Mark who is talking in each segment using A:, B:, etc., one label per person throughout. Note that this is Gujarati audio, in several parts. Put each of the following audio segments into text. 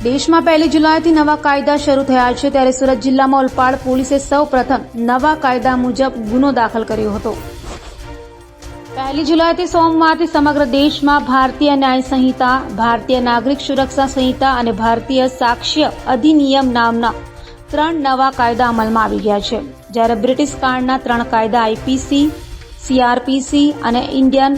A: દેશમાં 1 જુલાઈથી નવા કાયદા શરૂ થયા છે, ત્યારે સુરત જિલ્લામાં ઓલપાડ પોલીસે સૌપ્રથમ નવા કાયદા મુજબ ગુનો દાખલ કર્યો હતો. 1 જુલાઈથી સોમવારથી સમગ્ર દેશમાં ભારતીય ન્યાય સંહિતા, ભારતીય નાગરિક સુરક્ષા સંહિતા અને ભારતીય સાક્ષ્ય અધિનિયમ નામના 3 નવા કાયદા અમલમાં આવી ગયા છે. જ્યારે બ્રિટિશ કાળના 3 કાયદા આઈપીસી, સીઆરપીસી અને ઇન્ડિયન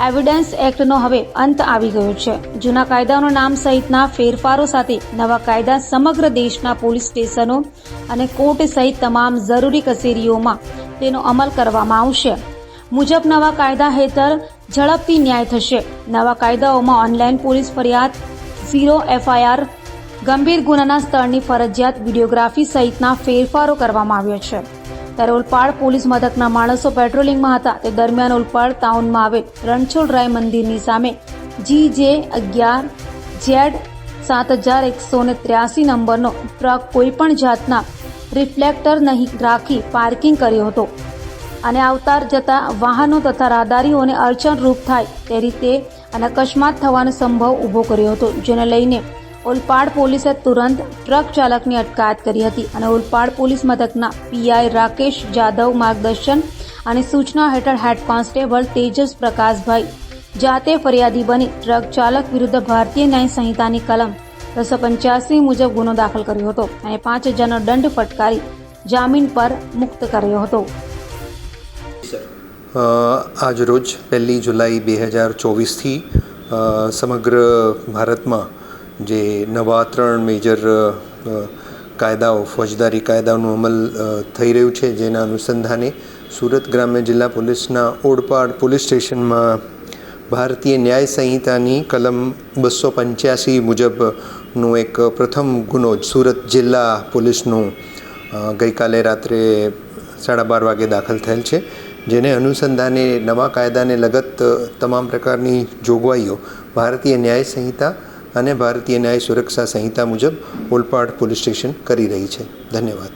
A: એવિડન્સ એક્ટનો હવે અંત આવી ગયો છે. જૂના કાયદાઓના નામ સહિતના ફેરફારો સાથે નવા કાયદા સમગ્ર દેશના પોલીસ સ્ટેશનો અને કોર્ટ સહિત તમામ જરૂરી કચેરીઓમાં તેનો અમલ કરવામાં આવશે. મુજબ નવા કાયદા હેઠળ ઝડપથી ન્યાય થશે. નવા કાયદાઓમાં ઓનલાઈન પોલીસ ફરિયાદ, 0 એફઆઈઆર, ગંભીર ગુનાના સ્થળની ફરજિયાત વિડીયોગ્રાફી સહિતના ફેરફારો કરવામાં આવ્યા છે. ત્યારે ઓલપાડ પોલીસ મથકના માણસો પેટ્રોલિંગમાં હતા તે દરમિયાન ઓલપાડ ટાઉનમાં આવેલ રણછોડરાય મંદિરની સામે GJ11Z7183 નંબરનો ટ્રક કોઈપણ જાતના રિફ્લેક્ટર નહીં રાખી પાર્કિંગ કર્યો હતો અને આવતા જતા વાહનો તથા રાહદારીઓને અડચણરૂપ થાય તે રીતે અને અકસ્માત થવાનો સંભવ ઊભો કર્યો હતો, જેને લઈને ઓલપાડ પોલીસે તુરંત ટ્રક ચાલકની અટકાયત કરી હતી અને ઓલપાડ પોલીસ મથકના પીઆઈ રાકેશ જાદવ માર્ગદર્શન અને સૂચના હેઠળ હેડ કોન્સ્ટેબલ તેજસ પ્રકાશભાઈ જાતે ફરિયાદી બની ટ્રક ચાલક વિરુદ્ધ ભારતીય ન્યાય સંહિતાની કલમ 285 મુજબ ગુનો દાખલ કર્યો હતો અને 5,000નો દંડ ફટકારી જામીન પર મુક્ત કર્યો હતો.
B: આજ રોજ 1 જુલાઈ 2024થી સમગ્ર ભારતમાં જે નવા 3 મેજર કાયદાઓ ફોજદારી કાયદાઓનું અમલ થઈ રહ્યું છે, જેના અનુસંધાને સુરત ગ્રામ્ય જિલ્લા પોલીસના ઓલપાડ પોલીસ સ્ટેશનમાં ભારતીય ન્યાય સંહિતાની કલમ 285 મુજબનો એક પ્રથમ ગુનો સુરત જિલ્લા પોલીસનું ગઈકાલે રાત્રે 12:30 વાગે દાખલ થયેલ છે, જેને અનુસંધાને નવા કાયદાને લગત તમામ પ્રકારની જોગવાઈઓ ભારતીય ન્યાય સંહિતા અને ભારતીય ન્યાય સુરક્ષા સંહિતા મુજબ ઓલપાડ પોલીસ સ્ટેશન કરી રહી છે. ધન્યવાદ.